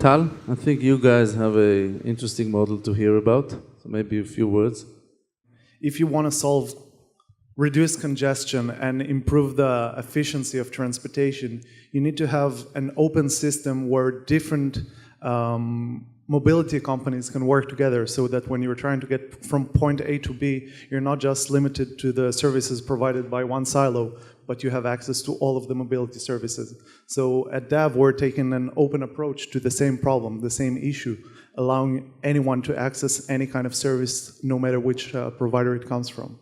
Tal, I think you guys have an interesting model to hear about, so maybe a few words. If you want to reduce congestion and improve the efficiency of transportation, you need to have an open system where different mobility companies can work together, so that when you're trying to get from point A to B, you're not just limited to the services provided by one silo, but you have access to all of the mobility services. So at DAV, we're taking an open approach to the same problem, the same issue, allowing anyone to access any kind of service, no matter which provider it comes from.